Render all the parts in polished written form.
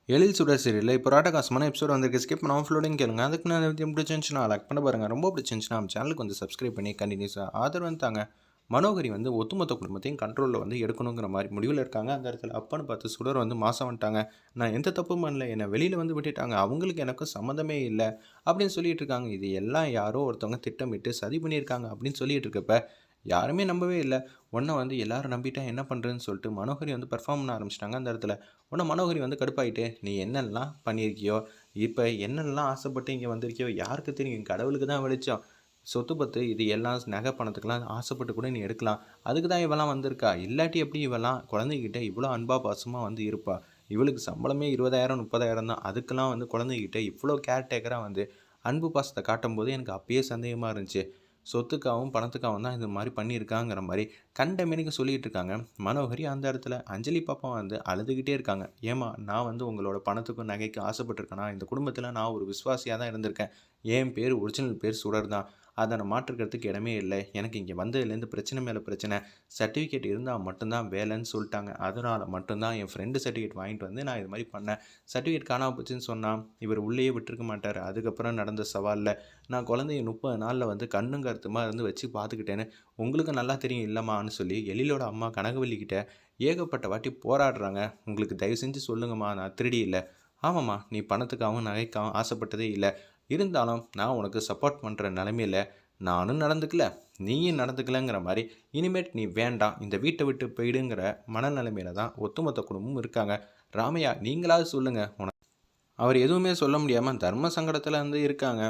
எழில் சுடர் சீரியலில் இப்போ ராட்டகாசமான எபிசோட் வந்திருக்கு. ஸ்கிப் பண்ணாமல் ஃப்ளோடிங் கேளுங்க. அதுக்கு நான் பிடிச்சிருந்துச்சுன்னா லைக் பண்ண பாருங்கள். ரொம்ப பிடிச்சிருந்துச்சுன்னா நம்ம சேனலுக்கு வந்து சப்ஸ்கிரைப் பண்ணி கண்டினியூஸாக ஆதரவு தாங்க. மனோகரி வந்து ஒட்டுமொத்த குடும்பத்தையும் கண்ட்ரோலில் வந்து எடுக்கணுங்கிற மாதிரி முடிவில் இருக்காங்க. அந்த இடத்துல அப்பன்னு பார்த்து சுடர் வந்து மாதம் வந்துட்டாங்க. நான் எந்த தப்பும் பண்ணல, என்னை வெளியில் வந்து விட்டுட்டாங்க, அவங்களுக்கு எனக்கும் சம்மந்தமே இல்லை அப்படின்னு சொல்லிட்டு இருக்காங்க. இது எல்லாம் யாரோ ஒருத்தவங்க திட்டமிட்டு சதி பண்ணியிருக்காங்க அப்படின்னு சொல்லிட்டு இருக்கப்ப யாருமே நம்பவே இல்லை. உன்னை வந்து எல்லாரும் நம்பிட்டா என்ன பண்ணுறதுன்னு சொல்லிட்டு மனோகரி வந்து பெர்ஃபார்ம் பண்ண ஆரம்பிச்சிட்டாங்க. அந்த இடத்துல உன்னை மனோகரி வந்து கடுப்பாயிட்டு, நீ என்னெல்லாம் பண்ணியிருக்கியோ, இப்போ என்னெல்லாம் ஆசைப்பட்டு இங்கே வந்திருக்கியோ யாருக்கு தெரியும், கடவுளுக்கு தான் வெளிச்சம். சொத்து பத்து இது எல்லாம் நகை பணத்துக்கெல்லாம் ஆசைப்பட்டு கூட நீ எடுக்கலாம். அதுக்கு தான் இவெல்லாம் வந்திருக்கா. இல்லாட்டி எப்படி இவெல்லாம் குழந்தைகிட்ட இவ்வளோ அன்பா பாசமாக வந்து இருப்பா. இவளுக்கு சம்பளமே 20,000 30,000 தான். அதுக்கெல்லாம் வந்து குழந்தைகிட்ட இவ்வளோ கேர்டேக்கராக வந்து அன்பு பாசத்தை காட்டும்போது எனக்கு அப்பயே சந்தேகமாக இருந்துச்சு. சொத்துக்காகவும் பணத்துக்காகவும் தான் இந்த மாதிரி பண்ணியிருக்காங்கிற மாதிரி கண்டமேனிக்கு சொல்லிகிட்டு இருக்காங்க. மனோகரி அந்த இடத்துல அஞ்சலி பாப்பா வந்து அழுதுகிட்டே இருக்காங்க. ஏமா, நான் வந்து உங்களோட பணத்துக்கும் நகைக்கும் ஆசைப்பட்டிருக்கேனா? இந்த குடும்பத்தில் நான் ஒரு விசுவாசியாக தான் இருந்திருக்கேன். என் பேர் ஒரிஜினல் பேர் சுடர் தான். அதை நான் மாற்றுக்கிறதுக்கு இடமே இல்லை. எனக்கு இங்கே வந்ததுலேருந்து பிரச்சனை மேலே பிரச்சனை. சர்டிஃபிகேட் இருந்தால் மட்டும்தான் வேலைன்னு சொல்லிட்டாங்க. அதனால் மட்டும்தான் என் ஃப்ரெண்டு சர்டிஃபிகேட் வாங்கிட்டு வந்து நான் இது மாதிரி பண்ணேன். சர்டிஃபிகேட் காணாமல் போச்சுன்னு சொன்னால் இவர் உள்ளேயே விட்டுருக்க மாட்டார். அதுக்கப்புறம் நடந்த சவாலில் நான் குழந்தைய 30 நாளில் வந்து கண்ணும் கருத்துமாக இருந்து வச்சு பார்த்துக்கிட்டேன்னு உங்களுக்கு நல்லா தெரியும் இல்லைம்மான்னு சொல்லி எழிலோட அம்மா கனகவல்லிக்கிட்ட ஏகப்பட்ட வாட்டி போராடுறாங்க. உங்களுக்கு தயவு செஞ்சு சொல்லுங்கம்மா, நான் திருடி இல்லை. ஆமாம்மா, நீ பணத்துக்காகவும் நகைக்காகவும் ஆசைப்பட்டதே இல்லை. இருந்தாலும் நான் உனக்கு சப்போர்ட் பண்ணுற நிலைமையில் நானும் நடந்துக்கல, நீயும் நடந்துக்கலங்கிற மாதிரி இனிமேட் நீ வேண்டாம், இந்த வீட்டை விட்டு போயிடுங்கிற மனநிலைமையில தான் ஒட்டுமொத்த குடும்பமும் இருக்காங்க. ராமையா, நீங்களாவது சொல்லுங்கள். அவர் எதுவுமே சொல்ல முடியாமல் தர்ம சங்கடத்தில் வந்து இருக்காங்க.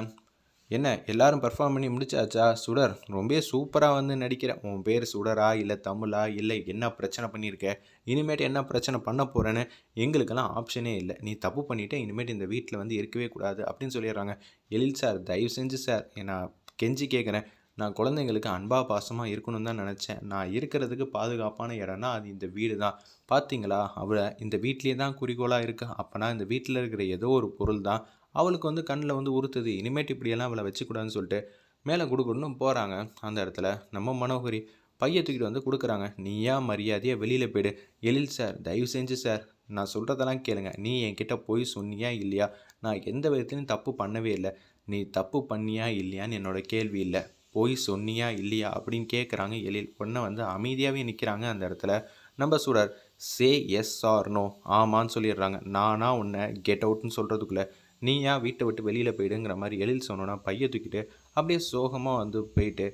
என்ன எல்லாரும் பெர்ஃபார்ம் பண்ணி முடிச்சாச்சா? சுடர் ரொம்ப சூப்பராக வந்து நடிக்கிற. உன் பேர் சுடரா இல்லை தமிழா இல்லை என்ன பிரச்சனை பண்ணியிருக்க, இனிமேட்டு என்ன பிரச்சனை பண்ண போகிறேன்னு எங்களுக்கெல்லாம் ஆப்ஷனே இல்லை. நீ தப்பு பண்ணிவிட்டு இனிமேட்டு இந்த வீட்டில் வந்து இருக்கவே கூடாது அப்படின்னு சொல்லிடுறாங்க. எழில் சார், தயவு செஞ்சு சார், நான் கெஞ்சி கேட்குறேன். நான் குழந்தைங்களுக்கு அன்பா பாசமாக இருக்கணும்னு தான் நினச்சேன். நான் இருக்கிறதுக்கு பாதுகாப்பான இடம்னா அது இந்த வீடு தான். பார்த்தீங்களா, அவளை இந்த வீட்லேயே தான் குறிக்கோளாக இருக்கா. அப்போனா இந்த வீட்டில் இருக்கிற ஏதோ ஒரு பொருள் தான் அவளுக்கு வந்து கண்ணில் வந்து உறுத்துது. இனிமேட்டு இப்படியெல்லாம் அவளை வச்சுக்கூடாதுன்னு சொல்லிட்டு மேலே கொடுக்கணும்னு போகிறாங்க. அந்த இடத்துல நம்ம மனோகரி பையை தூக்கிட்டு வந்து கொடுக்குறாங்க. நீயா மரியாதையாக வெளியில் போயிடு. எழில் சார், தயவு செஞ்சு சார், நான் சொல்கிறதெல்லாம் கேளுங்க. நீ என்கிட்ட போய் சொன்னியா இல்லையா? நான் எந்த விதத்துலையும் தப்பு பண்ணவே இல்லை. நீ தப்பு பண்ணியா இல்லையான்னு என்னோட கேள்வி இல்லை, போய் சொன்னியா இல்லையா அப்படின்னு கேட்குறாங்க எழில். உடனே வந்து அமைதியாகவே நிற்கிறாங்க. அந்த இடத்துல நம்ம சுடர் சே எஸ் ஆர் நோ, ஆமான்னு சொல்லிடுறாங்க. நானா உன்னை கெட் அவுட்னு சொல்கிறதுக்குள்ளே நீயா வீட்டை விட்டு வெளியில் போயிடுங்கிற மாதிரி எழில் சொன்னோன்னா பையை தூக்கிட்டு அப்படியே சோகமாக வந்து போயிட்டு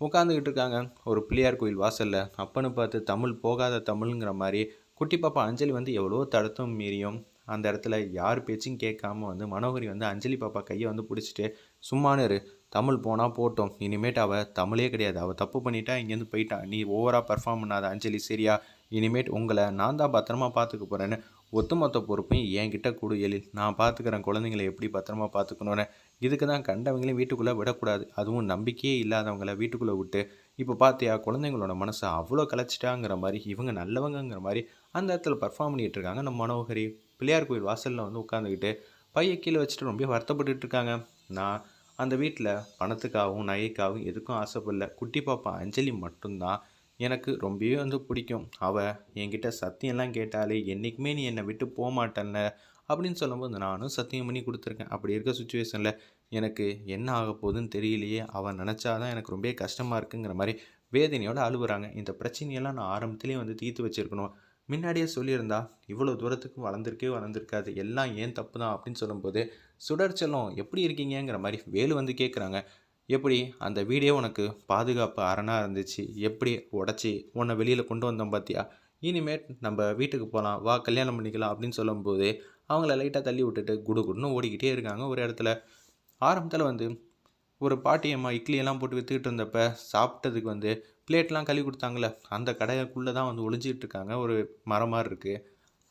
உட்காந்துக்கிட்டு இருக்காங்க ஒரு பிள்ளையார் கோயில் வாசலில். அப்பன்னு பார்த்து தமிழ் போகாத தமிழ்ங்கிற மாதிரி குட்டி பாப்பா அஞ்சலி வந்து எவ்வளோ தடுத்தும் மீறியும் அந்த இடத்துல யார் பேச்சும் கேட்காம வந்து மனோகரி வந்து அஞ்சலி பாப்பா கையை வந்து பிடிச்சிட்டு, சும்மானு இரு, தமிழ் போனால் போட்டோம், இனிமேட்டு அவள் தமிழே கிடையாது, அவள் தப்பு பண்ணிட்டா இங்கேருந்து போயிட்டா, நீ ஓவராக பர்ஃபார்ம் பண்ணாத அஞ்சலி, சரியா? இனிமேட் உங்களை நான் தான் பத்திரமா பார்த்துக்க போகிறேன்னு ஒட்டுமொத்த பொறுப்பையும் என்கிட்ட கொடு எழில், நான் பார்த்துக்கிறேன் குழந்தைங்களை எப்படி பத்திரமா பார்த்துக்கணுன்னு. இதுக்கு தான் கண்டவங்களையும் வீட்டுக்குள்ளே விடக்கூடாது, அதுவும் நம்பிக்கையே இல்லாதவங்களை வீட்டுக்குள்ளே விட்டு இப்போ பார்த்தியா குழந்தைங்களோட மனசை அவ்வளோ கலைச்சிட்டாங்கிற மாதிரி இவங்க நல்லவங்கிற மாதிரி அந்த இடத்துல பர்ஃபார்ம் பண்ணிகிட்டு இருக்காங்க நம்ம மனோகரி. பிள்ளையார் கோயில் வாசலில் வந்து உட்காந்துக்கிட்டு பையை கீழே வச்சுட்டு ரொம்ப வருத்தப்பட்டுட்டு இருக்காங்க. நான் அந்த வீட்டில் பணத்துக்காகவும் நகைக்காகவும் எதுக்கும் ஆசைப்படல. குட்டி பாப்பா அஞ்சலி மட்டும்தான் எனக்கு ரொம்பவே வந்து பிடிக்கும். அவள் என்கிட்ட சத்தியம்லாம் கேட்டாலே என்றைக்குமே நீ என்னை விட்டு போக மாட்டேன்ல அப்படின்னு சொல்லும்போது நானும் சத்தியம் பண்ணி கொடுத்துருக்கேன். அப்படி இருக்க சுச்சுவேஷனில் எனக்கு என்ன ஆக போகுதுன்னு தெரியலையே, அவன் நினச்சாதான் எனக்கு ரொம்ப கஷ்டமாக இருக்குங்கிற மாதிரி வேதனையோடு அழுகுறாங்க. இந்த பிரச்சனையெல்லாம் நான் ஆரம்பத்துலேயே வந்து தீர்த்து வச்சுருக்கணும், முன்னாடியே சொல்லியிருந்தா இவ்வளோ தூரத்துக்கு வளர்ந்துருக்காது, எல்லாம் ஏன் தப்பு தான் அப்படின்னு சொல்லும்போது, சுடர்ச்செல்லம் எப்படி இருக்கீங்கிற மாதிரி வேலு வந்து கேட்குறாங்க. எப்படி அந்த வீடே உனக்கு பாதுகாப்பு அரணாக இருந்துச்சு, எப்படி உடச்சி உன்னை வெளியில் கொண்டு வந்தோம் பார்த்தியா? இனிமேட் நம்ம வீட்டுக்கு போகலாம், வா கல்யாணம் பண்ணிக்கலாம் அப்படின்னு சொல்லும்போது அவங்கள லைட்டாக தள்ளி விட்டுட்டு குடுன்னு ஓடிக்கிட்டே இருக்காங்க ஒரு இடத்துல. ஆரம்பத்தில் வந்து ஒரு பாட்டியம்மா இட்லியெல்லாம் போட்டு விற்றுக்கிட்டு இருந்தப்ப சாப்பிட்டதுக்கு வந்து பிளேட்லாம் கழுவி கொடுத்தாங்களே, அந்த கடைக்குள்ளே தான் வந்து ஒளிஞ்சிக்கிட்டு இருக்காங்க. ஒரு மரம் மாதிரி இருக்குது.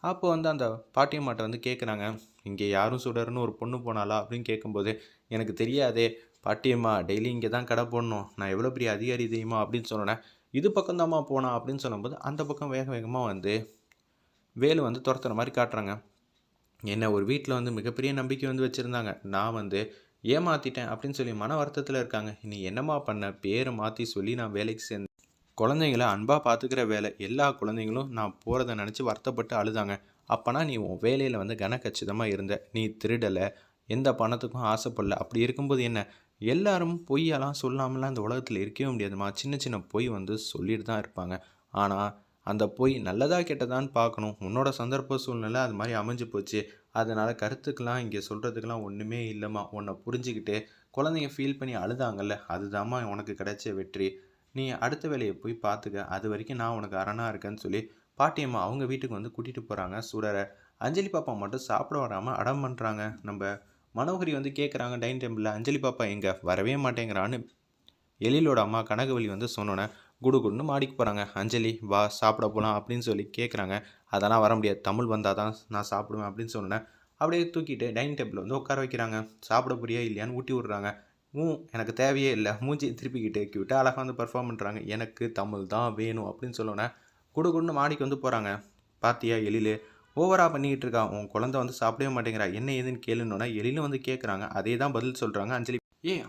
அப்போ வந்து அந்த பாட்டியம்மாட்ட வந்து கேட்குறாங்க, இங்கே யாரும் சுடர்னு ஒரு பொண்ணு போனாலா அப்படின்னு கேட்கும்போது, எனக்கு தெரியாதே பாட்டியம்மா, டெய்லி இங்கே தான் கடை போடணும், நான் எவ்வளோ பெரிய அதிகாரி தெரியுமா அப்படின்னு சொன்னேன். இது பக்கம் தாம்மா போனா அப்படின்னு சொல்லும்போது அந்த பக்கம் வேக வேகமாக வந்து வேலு வந்து துரத்துற மாதிரி காட்டுறாங்க. என்ன ஒரு வீட்டில் வந்து மிகப்பெரிய நம்பிக்கை வந்து வச்சுருந்தாங்க, நான் வந்து ஏமாற்றிட்டேன் அப்படின்னு சொல்லி மன வருத்தத்தில் இருக்காங்க. நீ என்னம்மா பண்ண, பேரை மாற்றி சொல்லி நான் வேலைக்கு சேர்ந்தேன், குழந்தைங்கள அன்பா பார்த்துக்கிற வேலை. எல்லா குழந்தைங்களும் நான் போறத நெனச்சு வருத்தப்பட்டு அழுதாங்க. அப்பன்னா நீ உன் வேலையில வந்து கனக்கச்சிதமா இருந்த. நீ திருடல. எந்த பணத்துக்கும் ஆசைப்படல. அப்படி இருக்கும்போது என்ன? எல்லாரும் பொய்யெல்லாம் சொல்லாமலாம் இந்த உலகத்தில இருக்கவே முடியாதும்மா. சின்ன சின்ன பொய் வந்து சொல்லிட்டு தான் இருப்பாங்க. ஆனா, அந்த பொய் நல்லதா கெட்டதான்னு பார்க்கணும். உன்னோட சந்தர்ப்ப சூழ்நிலை அது மாரி அமைஞ்சு போச்சு. அதனால கருத்துக்கலாம் இங்க சொல்றதுக்குலாம் ஒண்ணுமே இல்லம்மா. உன்ன புரிஞ்சுகிட்டு குழந்தைங்க ஃபீல் பண்ணி அழுதாங்கல்ல, அதுதாம்மா உனக்கு கிடைச்ச வெற்றி. நீ அடுத்த வேலைய போய் பார்த்துக்க. அதுவரைக்கும் நான் உனக்கு அரணா இருக்கேன்னு சொல்லி, பாட்டியம்மா அவங்க வீட்டுக்கு வந்து கூட்டிட்டு போறாங்க சுடர. அஞ்சலி பாப்பா மட்டும் சாப்பிட வராம அடம் பண்றாங்க. நம்ப மனோகரி வந்து கேட்குறாங்க டைனிங் டேபிள்ல, "அஞ்சலி பாப்பா எங்க? வரவே மாட்டேங்கிறான்னு." எழிலோட அம்மா கனகவள்ளி வந்து சொன்னோனே, குடுகுடுன்னு மாடிக்கு போறாங்க. "அஞ்சலி வா சாப்பிட போலாம்" அப்படின்னு சொல்லி கேட்குறாங்க. "அதெல்லாம் வர முடியாது. தமிழ் வந்தா தான் நான் சாப்பிடுவேன்" அப்படின்னு சொன்னோனே, அப்படியே தூக்கிட்டு டைனிங் டேபிள்ல வந்து உட்கார வைக்கிறாங்க. "சாப்பிட போறியா இல்லையான்னு?" ஊட்டி விடுறாங்க. எனக்கு தேவையே இல்ல." மூஞ்சிய திருப்பிக்கிட்டு கியூட்டா அழகா வந்து பெர்ஃபார்ம் பண்றாங்க. "எனக்கு தமிழ் தான் வேணும்" அப்படின்னு சொன்னோனே, குடுகுடுன்னு மாடிக்கு வந்து போறாங்க. "பாத்தியா எழிலு, ஓவரா பண்ணிக்கிட்டு இருக்கா. உன் குழந்தை வந்து சாப்பிடவே மாட்டேங்கிறா. என்ன ஏதுன்னு கேளுன்னோனே" எழிலும் வந்து கேட்குறாங்க. அதே தான் பதில் சொல்றாங்க அஞ்சலி.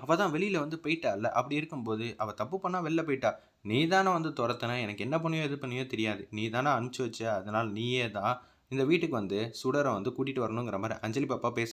அவ தான் வெளியில வந்து போயிட்டால்ல. அப்படி இருக்கும்போது, அவ தப்பு பண்ணா வெளில போயிட்டா. நீ தான வந்து தொரத்துன. எனக்கு என்ன பண்ணியோ, எது பண்ணியோ தெரியாது. நீ தான அனுப்பிச்சு வச்ச. அதனால நீயே தான் இந்த வீட்டுக்கு வந்து சுடர வந்து கூட்டிட்டு வரணுங்கிற மாரி அஞ்சலி பாப்பா